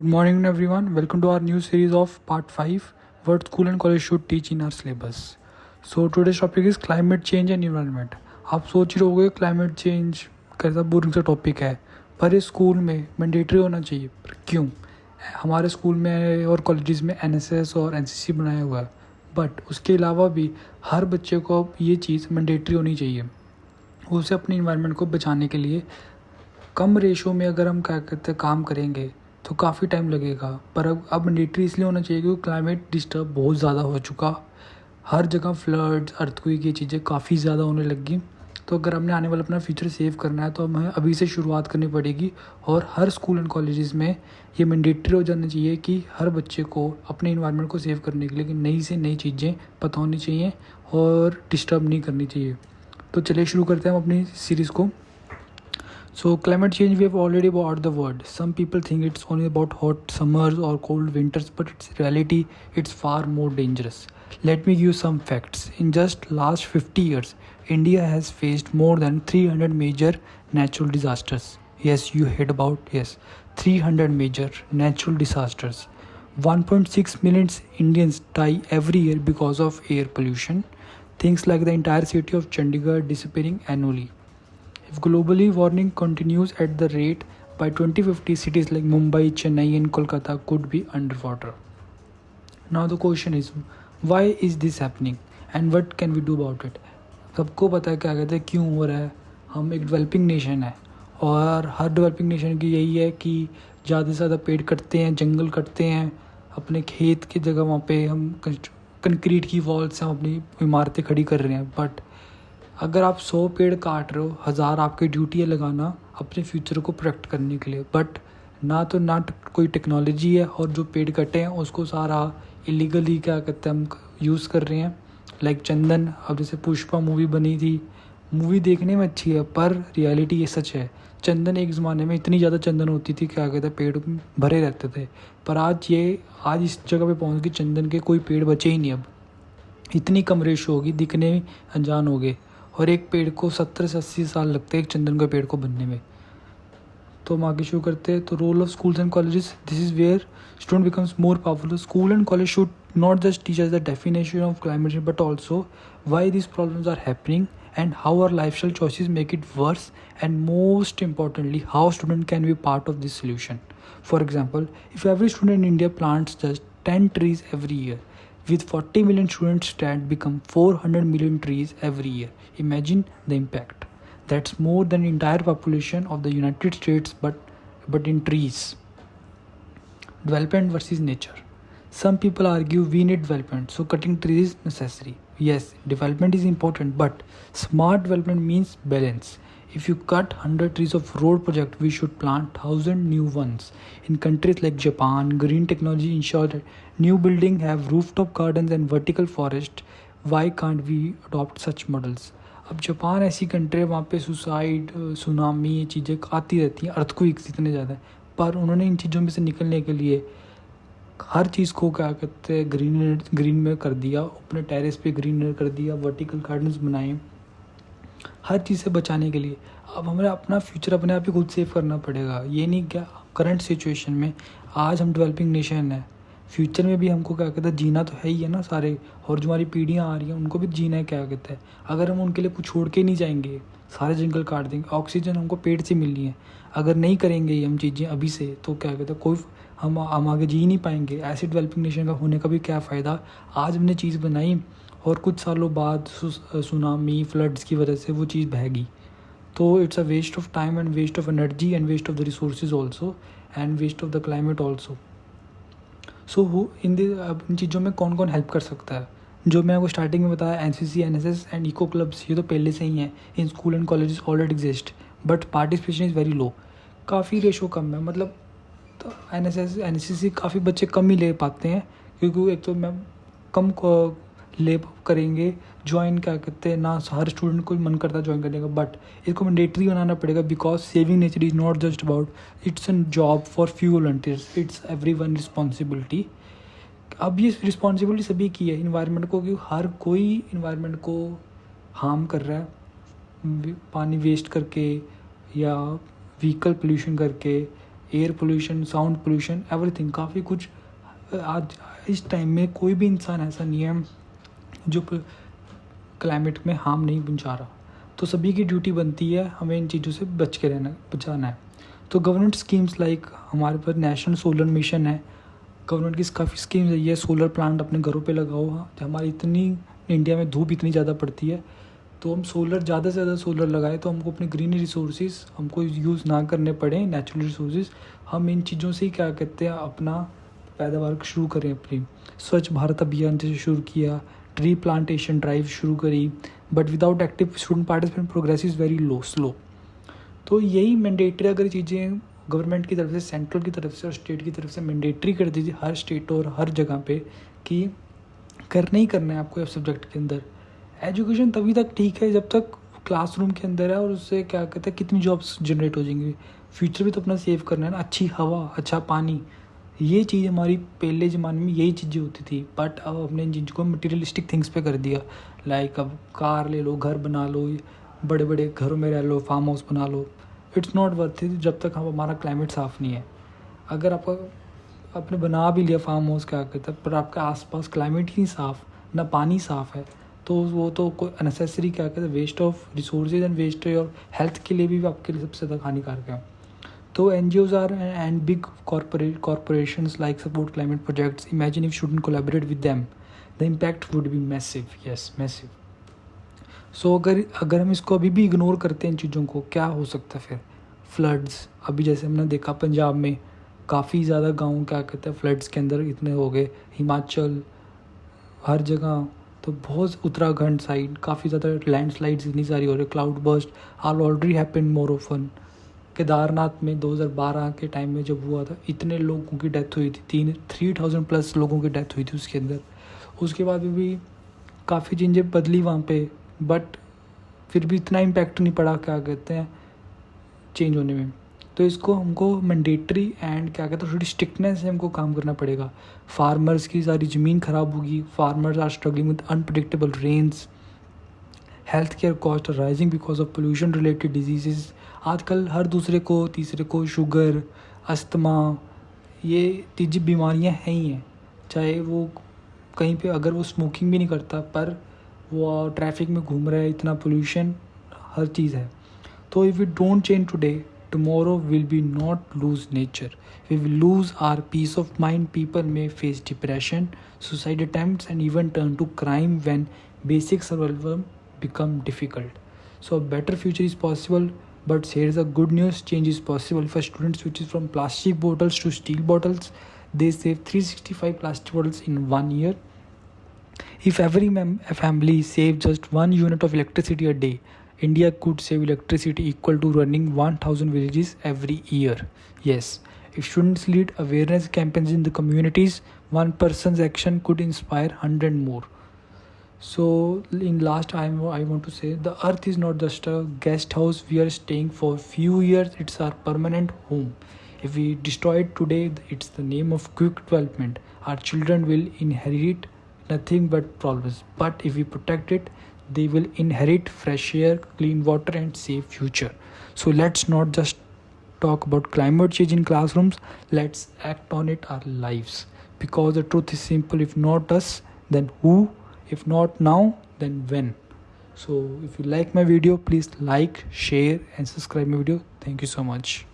Good morning, everyone. Welcome to our new series of Part 5 What School and College Should Teach in Our Syllabus. So, today's topic is Climate Change and Environment. आप सोच रहे होगे climate change कैसा boring सा topic है, पर ये school में मैंडेटरी होना चाहिए। पर क्यों? हमारे स्कूल में और कॉलेजेस में एनएसएस और एनसीसी बनाया हुआ है, बट उसके अलावा भी हर बच्चे को ये चीज़ मैंडेटरी होनी चाहिए। उसे अपने इन्वायरमेंट को बचाने के लिए कम रेशो में अगर हम क्या कहते हैं काम करेंगे तो काफ़ी टाइम लगेगा, पर अब मैंडेटरी इसलिए होना चाहिए क्योंकि क्लाइमेट डिस्टर्ब बहुत ज़्यादा हो चुका। हर जगह फ्लड्स, अर्थक्वेक, ये चीज़ें काफ़ी ज़्यादा होने लगी। तो अगर हमने आने वाला अपना फ्यूचर सेव करना है तो हमें अभी से शुरुआत करनी पड़ेगी। और हर स्कूल एंड कॉलेजेस में ये मैंडेटरी हो जाना चाहिए कि हर बच्चे को अपने इन्वायरमेंट को सेव करने के लिए नई से नई चीज़ें पता होनी चाहिए और डिस्टर्ब नहीं करनी चाहिए। तो चलिए शुरू करते हैं हम अपनी सीरीज़ को। So climate change, we have already about the word. Some people think it's only about hot summers or cold winters, but it's reality, it's far more dangerous. Let me give you some facts. In just last 50 years, India has faced more than 300 major natural disasters. Yes, you heard about, yes, 300 major natural disasters. 1.6 million Indians die every year because of air pollution. Things like the entire city of Chandigarh disappearing annually. If globally warming continues at the rate, by 2050 cities like Mumbai, Chennai and Kolkata could be underwater. Now the question is, why is this happening and what can we do about it? सबको पता है क्या कहते हैं क्यों हो रहा है। हम एक डेवलपिंग नेशन है और हर डेवलपिंग नेशन की यही है कि ज़्यादा से ज़्यादा पेड़ कटते हैं, जंगल कटते हैं, अपने खेत की जगह वहाँ पे हम कंक्रीट की वॉल से हम अपनी इमारतें खड़ी कर रहे हैं। बट अगर आप 100 पेड़ काट रहे हो, 1000 आपकी ड्यूटी है लगाना अपने फ्यूचर को प्रोटेक्ट करने के लिए, बट ना कोई टेक्नोलॉजी है और जो पेड़ कटे हैं उसको सारा इलीगली क्या कहते हैं हम यूज़ कर रहे हैं। लाइक चंदन, अब जैसे पुष्पा मूवी बनी थी, मूवी देखने में अच्छी है पर रियलिटी ये सच है। चंदन एक ज़माने में इतनी ज़्यादा चंदन होती थी, क्या कहते हैं पेड़ भरे रहते थे, पर आज इस जगह पे पहुँच गई चंदन के कोई पेड़ बचे ही नहीं। अब इतनी कम रेशो होगी, दिखने में अनजान हो गए और एक पेड़ को 70 से 80 साल लगते हैं एक चंदन के पेड़ को बनने में। तो हम आगे शुरू करते हैं। तो role of schools and colleges, this is where student becomes more powerful. School and college should not just teach us the definition of climate change but also why this problems are happening and how our lifestyle choices make it worse, and most importantly how student can be part of this solution. For example, if every student in India plants just 10 trees every year, with 40 million students that become 400 million trees every year. Imagine the impact. That's more than the entire population of the United States, but in trees. Development versus nature. Some people argue we need development, so cutting trees is necessary. Yes, development is important, but smart development means balance. If you cut 100 trees of road project, we should plant 1,000 new ones. In countries like Japan, green technology ensures that new buildings have rooftop gardens and vertical forest. Why can't we adopt such models? अब Japan ऐसी country है, वहाँ पे suicide, tsunami, ये चीज़ें आती रहती हैं, अर्थक्वेक्स इतने ज़्यादा, पर उन्होंने इन चीज़ों में से निकलने के लिए हर चीज़ को क्या कहते हैं ग्रीन में कर दिया, अपने टेरेस पे ग्रीन कर दिया, वर्टिकल गार्डन्स बनाए हर चीज़ से बचाने के लिए। अब हमें अपना फ्यूचर अपने आप ही खुद सेव करना पड़ेगा। ये नहीं क्या करंट सिचुएशन में आज हम डेवलपिंग नेशन है, फ्यूचर में भी हमको क्या कहते हैं जीना तो है ही है ना सारे, और जो हमारी पीढ़ियाँ आ रही हैं उनको भी जीना है क्या कहते हैं। अगर हम उनके लिए कुछ छोड़ के नहीं जाएंगे, सारे जंगल काट देंगे, ऑक्सीजन हमको पेड़ से मिलनी है, अगर नहीं करेंगे ये हम चीज़ें अभी से तो क्या कहते हैं कोई हम आगे जी नहीं पाएंगे। ऐसे डेवलपिंग नेशन का होने का भी क्या फ़ायदा। आज हमने चीज़ बनाई और कुछ सालों बाद सुनामी, फ्लड्स की वजह से वो चीज़ बह गई, तो it's a waste of time and waste of energy and waste of the resources also and waste of the climate also. So इन चीज़ों में कौन कौन हेल्प कर सकता है, जो मैं आपको स्टार्टिंग में बताया, NCC, NSS and eco clubs, ये तो पहले से ही हैं in school and colleges already exist, but participation is very low, काफ़ी रेशो कम है। मतलब तो एनसीसी काफ़ी बच्चे कम ही ले पाते हैं, क्योंकि एक तो मैं कम को ले करेंगे ज्वाइन, क्या कहते हैं ना हर स्टूडेंट को मन करता है ज्वाइन करने का, बट इसको मैंडेटरी बनाना पड़ेगा because saving nature is not just about it's an job for few volunteers, it's every one responsibility. अब ये रिस्पॉन्सिबिलिटी सभी की है इन्वायरमेंट को, क्योंकि हर कोई इन्वायरमेंट को हार्म कर रहा है, पानी वेस्ट करके या व्हीकल पोल्यूशन करके air pollution, sound pollution, everything, काफ़ी कुछ। आज इस टाइम में कोई भी इंसान ऐसा नहीं है जो क्लाइमेट में हार्म नहीं पहुंचा रहा। तो सभी की ड्यूटी बनती है हमें इन चीज़ों से बचाना है। तो गवर्नमेंट स्कीम्स लाइक हमारे पास नेशनल सोलर मिशन है, गवर्नमेंट की काफ़ी स्कीम्स है। ये सोलर प्लांट अपने घरों पे लगाओ। हमारी इतनी इंडिया में धूप इतनी ज़्यादा पड़ती है, तो हम सोलर ज़्यादा से ज़्यादा सोलर लगाए तो हमको अपने ग्रीन रिसोर्सेज हमको यूज़ ना करने पड़े, नेचुरल रिसोर्सेज। हम इन चीज़ों से ही क्या कहते हैं अपना पैदावार शुरू करें अपनी। स्वच्छ भारत अभियान जैसे शुरू किया, ट्री प्लांटेशन ड्राइव शुरू करी, but without active student participant progress is very slow. तो यही मैंडेटरी अगर चीज़ें गवर्नमेंट की तरफ से, सेंट्रल की तरफ से और स्टेट की तरफ से मैंडेटरी कर दीजिए हर स्टेट और हर जगह पे कि करना ही करना है आपको इस सब्जेक्ट के अंदर। एजुकेशन तभी तक ठीक है जब तक क्लासरूम के अंदर है, और उससे क्या कहते हैं कितनी जॉब्स जनरेट हो जाएंगी। फ्यूचर भी तो अपना सेव करना है ना, अच्छी हवा, अच्छा पानी, ये चीज़ हमारी पहले ज़माने में यही चीज़ें होती थी। बट अब हमने इन चीज़ को मटीरियलिस्टिक थिंग्स पे कर दिया। लाइक अब कार ले लो, घर बना लो, बड़े बड़े घरों में रह लो, फार्म हाउस बना लो। इट्स नॉट वर्थ इट जब तक हम हमारा क्लाइमेट साफ़ नहीं है। अगर आपने बना भी लिया फार्म हाउस क्या कहते हैं, पर आपके आसपास क्लाइमेट ही नहीं साफ़, ना पानी साफ़ है, तो वो तो कोई अननेसेसरी क्या कहते हैं waste of resources and waste और हेल्थ के लिए भी आपके लिए सबसे ज़्यादा हानिकारक है। तो NGOs are and big corporations like support climate projects. Imagine if students collaborate with them, the impact would be massive. Yes, massive. सो अगर हम इसको अभी भी इग्नोर करते हैं इन चीज़ों को, क्या हो सकता है फिर? फ्लड्स, अभी जैसे हमने देखा पंजाब में काफ़ी ज़्यादा गांव क्या कहते हैं फ्लड्स के अंदर इतने हो गए, हिमाचल, हर जगह, तो बहुत उत्तराखंड साइड काफ़ी ज़्यादा लैंडस्लाइड्स इतनी सारी हो रही, cloud burst are already happen more often. Kedarnath में 2012 के टाइम में जब हुआ था, इतने लोगों की डेथ हुई थी, 3,000 प्लस लोगों की डेथ हुई थी उसके अंदर। उसके बाद भी काफ़ी चीज़ें बदली वहाँ पे, बट फिर भी इतना इम्पैक्ट नहीं पड़ा क्या कहते हैं चेंज होने में। तो इसको हमको मैंडेटरी एंड क्या कहते हैं थोड़ी स्ट्रिक्टनेस से हमको काम करना पड़ेगा। फार्मर्स की सारी ज़मीन ख़राब होगी, farmers are struggling with unpredictable rains, health care cost rising because of pollution related disease. आजकल हर दूसरे को तीसरे को शुगर, अस्थमा, ये तीजी बीमारियां हैं ही हैं। चाहे वो कहीं पे अगर वो स्मोकिंग भी नहीं करता, पर वो ट्रैफिक में घूम रहा है, इतना पोल्यूशन, हर चीज़ है। तो if we don't change today, tomorrow will be not lose nature, we will lose our peace of mind. People may face depression, suicide attempts, and even turn to crime when basic survival become difficult. So a better future is possible, but here's a good news: change is possible. If a student switches from plastic bottles to steel bottles, they save 365 plastic bottles in 1 year. If every family save just 1 unit of electricity a day, India could save electricity equal to running 1,000 villages every year. Yes, if students lead awareness campaigns in the communities, one person's action could inspire 100 more. So in last I want to say, the earth is not just a guest house we are staying for few years, it's our permanent home. If we destroy it today, it's the name of quick development. Our children will inherit nothing but problems, but if we protect it, they will inherit fresh air, clean water, and safe future. So let's not just talk about climate change in classrooms, let's act on it our lives, because the truth is simple: if not us, then who? If not now, then when? So if you like my video, please like, share, and subscribe my video. Thank you so much.